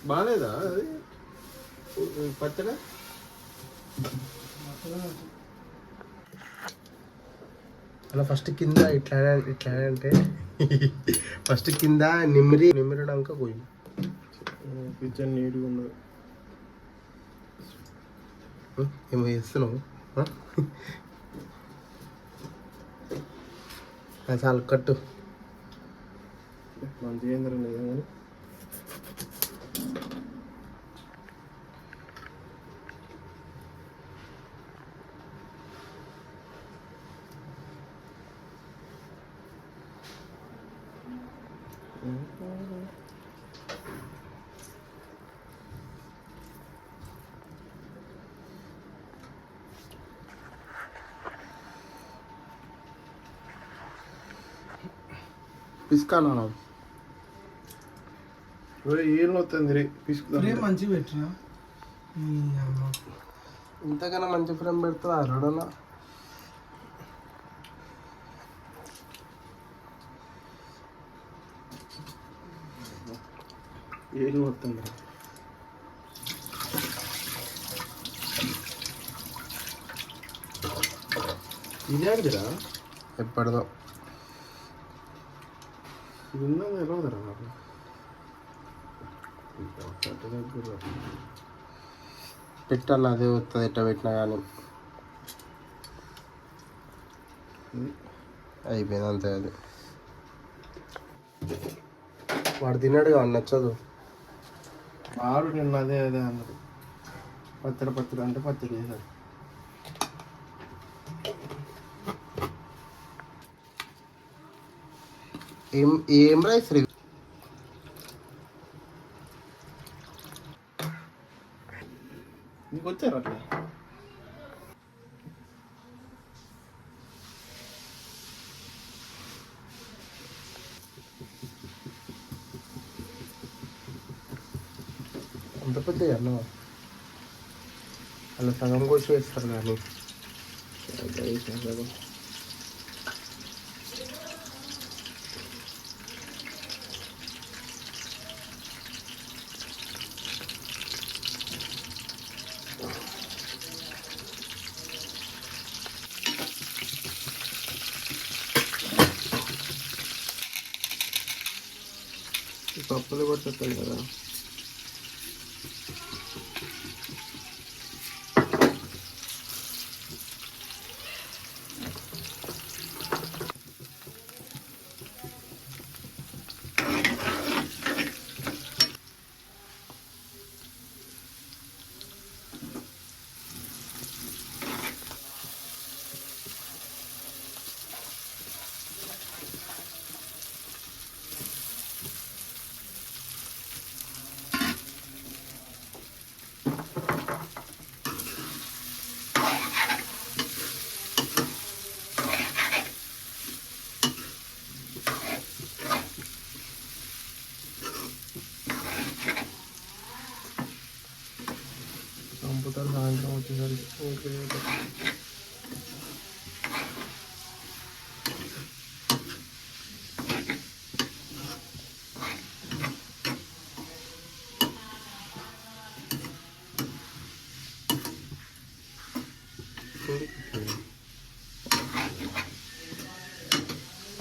బాగాలేదా అది పచ్చడా? అలా ఫస్ట్ కింద ఇట్లా అంటే ఫస్ట్ కింద నిమిరడాక పోయి కిచెన్ నీట్గా ఉండదు. ఏమో చేస్తున్నావు? చాలు కట్టు. మంచిగా ఏంద్రా నిజంగా. పిసుకానా ఏం వస్తుంది పిసుకు మంచిగా పెట్టినా. ఇంతకన్నా మంచి ఫ్రేమ్ పెడుతుంది అరడనా. ఏం వస్తుంది ఇదేంటిరా? ఎప్పటిదో ఇది ఉన్నది ఎలాగదరా నాకు పెట్టాలి. అదే వస్తుంది ఎట్ట పెట్టినా కానీ అయిపోయింది అంతే. అది వాడు తిన్నాడు కాదు, నచ్చదు. వాడు నిన్న అదే అన్నాడు, పచ్చడి అంటే పచ్చడి చేశాడు. ఏం రైస్ రీ? నీకు వచ్చారు అట్లా? అంత పెద్ద అన్న అలా సగం కోసి వేస్తారు కానీ పప్పులు కొట్టేస్తాయి కదా. చంపుతారు సాయంత్రం వచ్చేసరికి.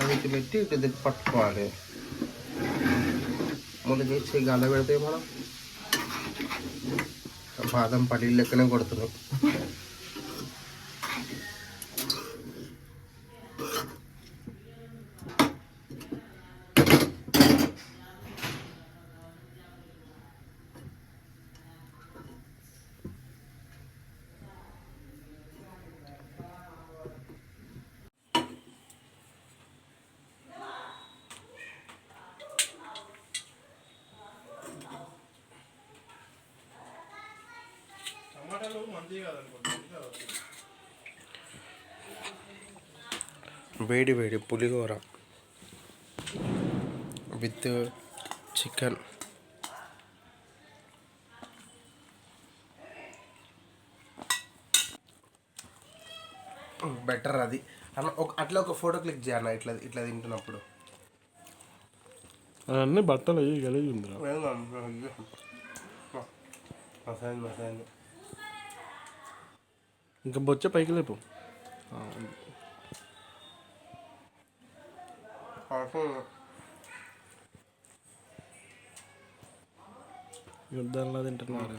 అది ఇటు పెట్టి ఇటు పట్టుకోవాలి. ముందు చేసి గల్ల పెడితే మనం బాదం పల్లీలు లెక్కనే కొడుతున్నాం. వేడి వేడి పులిహోర విత్ చికెన్. బెటర్ అది అట్లా ఒక ఫోటో క్లిక్ చేయన్న ఇట్లా తింటున్నప్పుడు. అవన్నీ బట్టలు అయ్యి గలీజ్ ఉందిరా. మసాలా ఇంకా బొచ్చే పైకి లేపు. యుద్ధాల్లో తింటున్నారు.